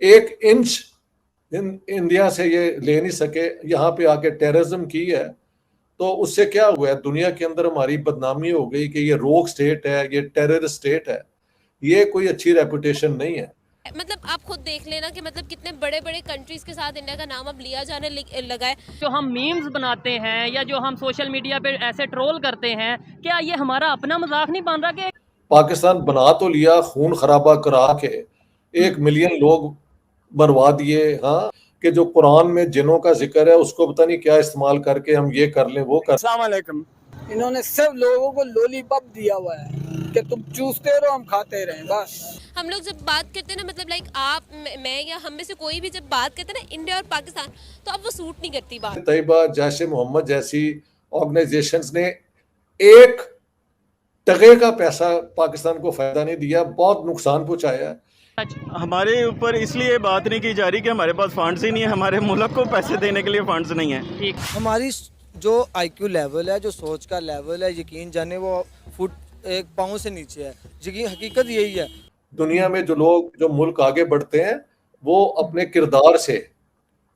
एक inch India से ये ले नहीं सके, यहाँ पे आके टेररिज्म की है, तो उससे क्या हुआ है, दुनिया के अंदर हमारी बदनामी हो गई कि ये रोग स्टेट है, ये टेररिस्ट स्टेट है। ये कोई अच्छी रेपुटेशन नहीं है। मतलब आप खुद देख लेना कि मतलब कितने बड़े बड़े कंट्रीज के साथ इंडिया का नाम अब लिया जाने लगा है। जो हम मीम्स बनाते हैं या जो हम सोशल मीडिया पे ऐसे ट्रोल करते हैं, क्या ये हमारा अपना मजाक नहीं बन रहा कि पाकिस्तान बना तो लिया, खून खराबा करा के 1 मिलियन लोग मरवा दिए। हाँ, कि जो कुरान में जिनों का जिक्र है उसको पता नहीं क्या इस्तेमाल करके हम ये कर लें वो कर। अस्सलाम वालेकुम। इन्होंने सब लोगों को लॉलीपॉप दिया हुआ है कि तुम चूसते रहो, हम खाते रहें बस। हम लोग जब बात करते हैं ना, मतलब लाइक आप मैं या हम में से कोई भी जब बात करते हैं ना इंडिया और पाकिस्तान, तो अब वो सूट नहीं करती बात। तैयबा, जैश ए मोहम्मद जैसी ऑर्गेनाइजेशंस ने एक टके का पैसा पाकिस्तान को फायदा नहीं दिया, बहुत नुकसान पहुंचाया है। हमारे ऊपर इसलिए बात नहीं की जा रही कि हमारे पास फंड्स ही नहीं है, हमारे मुल्क को पैसे देने के लिए फंड्स नहीं है। ठीक, हमारी जो IQ लेवल है, जो सोच का लेवल है, यकीन जाने वो फुट 1 पाँव से नीचे है। यकीन हकीकत यही है। दुनिया में जो लोग, जो मुल्क आगे बढ़ते हैं वो अपने किरदार से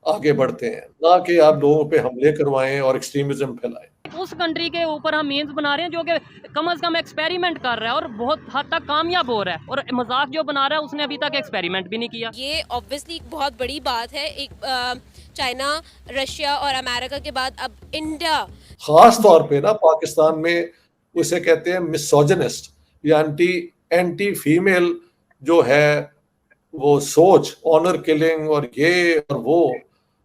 आगे बढ़ते हैं, ना कि आप लोगों पे हमले करवाएं और एक्सट्रीमिज्म फैलाएं। उस कंट्री के ऊपर हम मीम्स बना रहे हैं जो कि कम से कम एक्सपेरिमेंट कर रहा है और बहुत हद तक कामयाब हो रहा है, और मजाक जो बना रहा है उसने अभी तक एक्सपेरिमेंट भी नहीं किया। ये ऑब्वियसली एक बहुत बड़ी बात है। एक चाइना, रशिया और अमेरिका के बाद अब इंडिया, खास तौर पे ना पाकिस्तान में उसे कहते हैं मिसोजिनिस्ट या एंटी फीमेल जो है वो सोच, ऑनर किलिंग और ये और वो,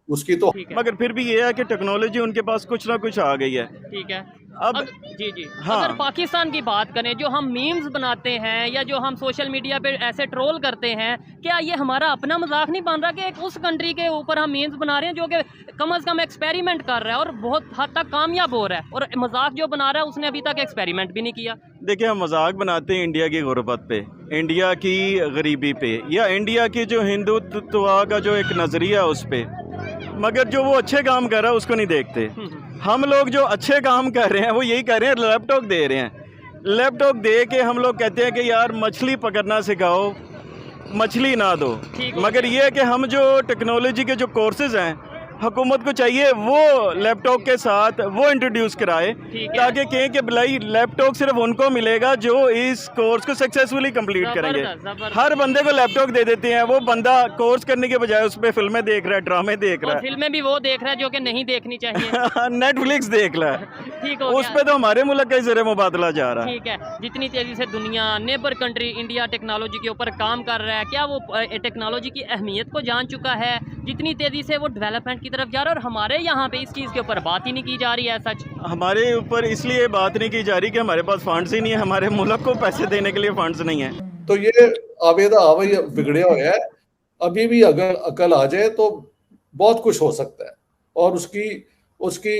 उसकी तो मगर फिर भी ये है कि टेक्नोलॉजी उनके पास कुछ ना कुछ आ गई है। ठीक है। अब जी हाँ। अगर पाकिस्तान की बात करें, जो हम मीम्स बनाते हैं या जो हम सोशल मीडिया पे ऐसे ट्रोल करते हैं, क्या ये हमारा अपना मजाक नहीं बन रहा कि एक उस कंट्री के ऊपर हम मीम्स बना रहे हैं जो कि कम से कम एक्सपेरिमेंट कर रहा है और बहुत हद तक कामयाब हो रहा है, और मजाक जो बना रहा है उसने अभी तक एक्सपेरिमेंट भी नहीं किया। देखिए, हम मजाक बनाते हैं इंडिया की गुर्बत पे, इंडिया की गरीबी पे, या इंडिया की जो हिंदुत्व का जो एक नज़रिया उस पे, मगर जो वो अच्छे काम कर रहा है उसको नहीं देखते। हम लोग जो अच्छे काम कर रहे हैं वो यही कर रहे हैं, लैपटॉप दे रहे हैं। लैपटॉप दे के हम लोग कहते हैं कि यार मछली पकड़ना सिखाओ, मछली ना दो। मगर ये है कि हम जो टेक्नोलॉजी के जो कोर्सेज हैं, हुकूमत को चाहिए वो लैपटॉप के साथ वो इंट्रोड्यूस कराए, ताकि कहें कि भलाई लैपटॉप सिर्फ उनको मिलेगा जो इस कोर्स को सक्सेसफुली कंप्लीट करेंगे। हर बंदे को लैपटॉप दे देते हैं, वो बंदा कोर्स करने के बजाय उस पर फिल्में देख रहा है, ड्रामे देख रहा है। फिल्में भी वो देख रहा है जो कि नहीं देखनी चाहिए। नेटफ्लिक्स देख रहा है, ठीक हो उस पर तो हमारे मुल्क का ही ज़र मुबादला जा रहा है। ठीक है। जितनी तेजी से दुनिया, नेबर कंट्री इंडिया टेक्नोलॉजी के ऊपर काम कर रहा है, क्या वो टेक्नोलॉजी की अहमियत को जान चुका है? जितनी तेजी से वो डेवलपमेंट की तरफ जा रहा है, और हमारे यहाँ पे इस चीज़ के ऊपर बात ही नहीं की जा रही है। सच हमारे ऊपर इसलिए बात नहीं की जा रही कि हमारे पास फंड्स ही नहीं है, हमारे मुल्क को पैसे देने के लिए फंड्स नहीं है। तो ये आवेदा आवाई बिगड़े हुए है। अभी भी अगर अकल आ जाए तो बहुत कुछ हो सकता है, और उसकी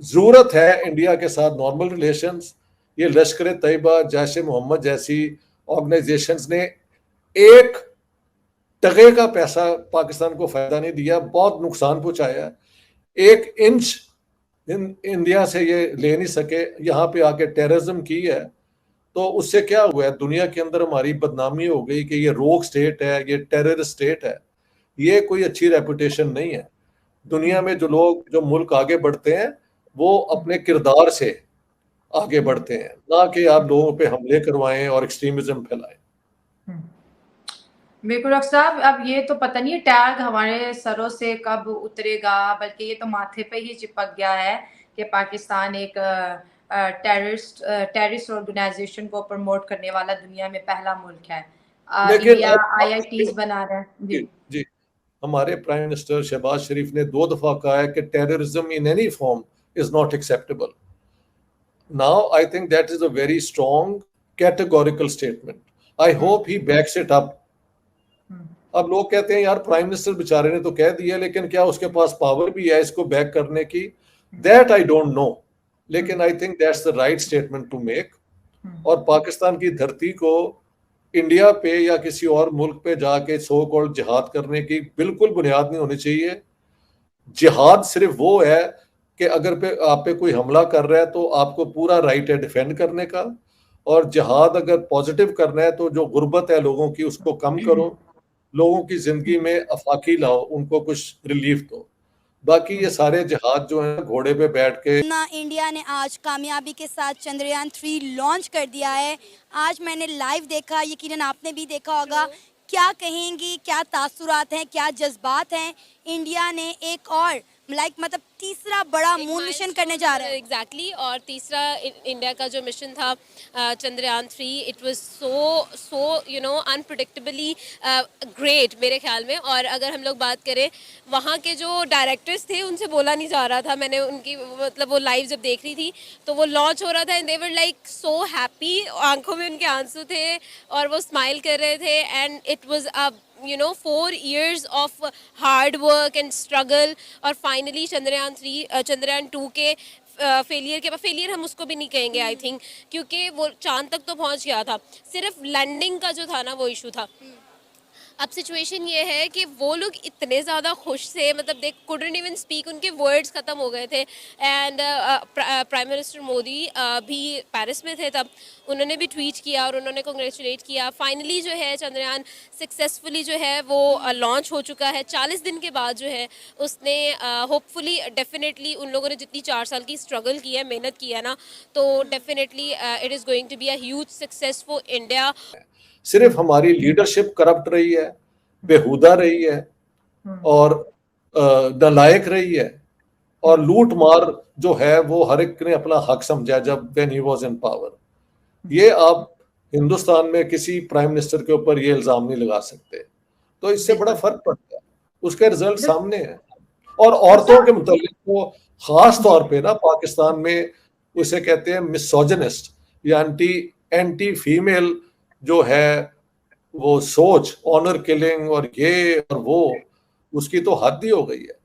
जरूरत है इंडिया के साथ नॉर्मल रिलेशंस। ये लश्कर तैयबा, जैश ए मोहम्मद जैसी ऑर्गेनाइजेशंस ने एक टके का पैसा पाकिस्तान को फायदा नहीं दिया, बहुत नुकसान पहुंचाया है। एक इंच इंडिया से ये ले नहीं सके, यहाँ पे आके टेररिज्म की है, तो उससे क्या हुआ है, दुनिया के अंदर हमारी बदनामी हो गई कि ये रोग स्टेट है, ये टेररिस्ट स्टेट है। ये कोई अच्छी रेपुटेशन नहीं है। दुनिया में जो लोग, जो मुल्क आगे बढ़ते हैं वो अपने किरदार से आगे बढ़ते हैं, ना कि आप लोगों पे हमले करवाएं और एक्सट्रीमिज्म फैलाएं। बिल्कुल डॉक्टर साहब, अब ये तो पता नहीं टैग हमारे सरों से कब उतरेगा, बल्कि ये तो माथे पे ही चिपक गया है कि पाकिस्तान एक टेररिस्ट ऑर्गेनाइजेशन को प्रमोट करने वाला दुनिया में पहला मुल्क है। इंडिया IITs बना रहा है। जी, हमारे प्राइम मिनिस्टर शहबाज शरीफ ने 2 दफा कहा है कि terrorism in any form is not acceptable. Now I think that is a very strong categorical statement. I hope he backs it up. अब लोग कहते हैं यार प्राइम मिनिस्टर बेचारे ने तो कह दिया, लेकिन क्या उसके पास पावर भी है इसको बैक करने की? दैट आई डोंट नो, लेकिन I think that's the right statement to make. और पाकिस्तान की धरती को इंडिया पे या किसी और मुल्क पे जाके सो कॉल्ड जिहाद करने की बिल्कुल बुनियाद नहीं होनी चाहिए। जिहाद सिर्फ वो है कि अगर आप पे कोई हमला कर रहा है तो आपको पूरा राइट है डिफेंड करने का, और जिहाद अगर पॉजिटिव करना है तो जो गुर्बत है लोगों की उसको कम करो, लोगों की जिंदगी में अफाकी लाओ, उनको कुछ रिलीफ दो। बाकी ये सारे जहाज जो हैं घोड़े पे बैठ के ना इंडिया ने आज कामयाबी के साथ चंद्रयान 3 लॉन्च कर दिया है। आज मैंने लाइव देखा, यकीनन आपने भी देखा होगा। क्या कहेंगी, क्या तासुरात हैं, क्या जज्बात हैं? इंडिया ने एक और मतलब तीसरा बड़ा मून मिशन करने जा रहा है। एग्जैक्टली और तीसरा इंडिया का जो मिशन था Chandrayaan 3, it was so you know unpredictably great मेरे ख्याल में। और अगर हम लोग बात करें वहाँ के जो डायरेक्टर्स थे उनसे बोला नहीं जा रहा था। मैंने उनकी मतलब वो लाइव जब देख रही थी तो वो लॉन्च हो रहा था and they were like so happy, आंखों में उनके आंसू थे और वो स्माइल कर रहे थे। And it was a 4 years of hard work and struggle और फाइनली चंद्रयान 2 के फेलियर हम उसको भी नहीं कहेंगे आई थिंक, क्योंकि वो चांद तक तो पहुंच गया था, सिर्फ लैंडिंग का जो था ना वो इशू था। अब सिचुएशन ये है कि वो लोग इतने ज़्यादा खुश थे, मतलब दे कुडंट इवन स्पीक, उनके वर्ड्स ख़त्म हो गए थे। एंड प्राइम मिनिस्टर मोदी भी पेरिस में थे तब, उन्होंने भी ट्वीट किया और उन्होंने कांग्रेचुलेट किया। फाइनली जो है चंद्रयान सक्सेसफुली जो है वो लॉन्च हो चुका है 40 दिन के बाद जो है उसने होपफुली डेफिनेटली उन लोगों ने जितनी 4 साल की स्ट्रगल की है, मेहनत की है ना, तो definitely it is going to be a huge success for India. सिर्फ हमारी लीडरशिप करप्ट रही है, बेहुदा रही है और नालायक रही है और लूट मार जो है वो हर एक ने अपना हक समझा जब when he was in power. ये आप हिंदुस्तान में किसी प्राइम मिनिस्टर के ऊपर ये इल्जाम नहीं लगा सकते, तो इससे बड़ा फर्क पड़ता है, उसके रिजल्ट सामने है। और औरतों के मुतालिक तो खास तौर पे ना पाकिस्तान में उसे कहते हैं मिसोजिनिस्ट या एंटी फीमेल जो है वो सोच, ऑनर किलिंग और ये और वो, उसकी तो हद ही हो गई है।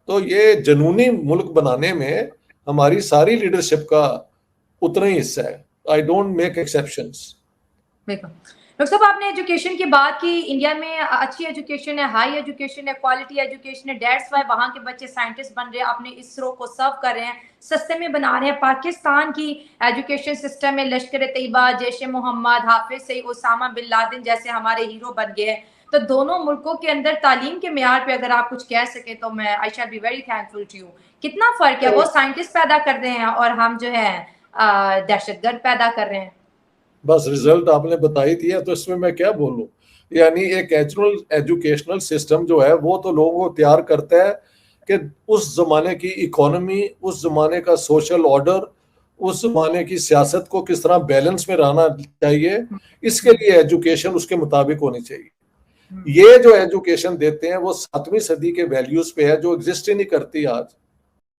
तो ये जनूनी मुल्क बनाने में हमारी सारी लीडरशिप का उतना ही हिस्सा है। I don't make exceptions. Doctor साहब, आपने एजुकेशन की बात की, इंडिया में अच्छी एजुकेशन है, हाई एजुकेशन है, क्वालिटी एजुकेशन है, दैट्स व्हाई वहाँ के बच्चे साइंटिस्ट बन रहे हैं, अपने इसरो को सर्व कर रहे हैं, सस्ते में बना रहे हैं। पाकिस्तान की एजुकेशन सिस्टम में लश्कर Taiba, Jaish Mohammad, Hafiz Saeed, Osama bin Laden जैसे हमारे हीरो बन गए हैं। तो दोनों मुल्कों के अंदर तालीम के मेयार पे अगर आप कुछ कह सके तो मैं I shall be very thankful to you. कितना फर्क है, वो साइंटिस्ट पैदा कर रहे हैं और हम जो है दहशतगर्द पैदा कर रहे हैं। बस रिजल्ट आपने बताई दिया, तो इसमें मैं क्या बोलूं। यानी एक एजुकेशनल सिस्टम जो है वो तो लोगों को तैयार करता है कि उस जमाने की इकोनॉमी, उस जमाने का सोशल ऑर्डर, उस जमाने की सियासत को किस तरह बैलेंस में रहना चाहिए, इसके लिए एजुकेशन उसके मुताबिक होनी चाहिए। ये जो एजुकेशन देते हैं वो 7वीं सदी के वैल्यूज पे है जो एग्जिस्ट ही नहीं करती आज।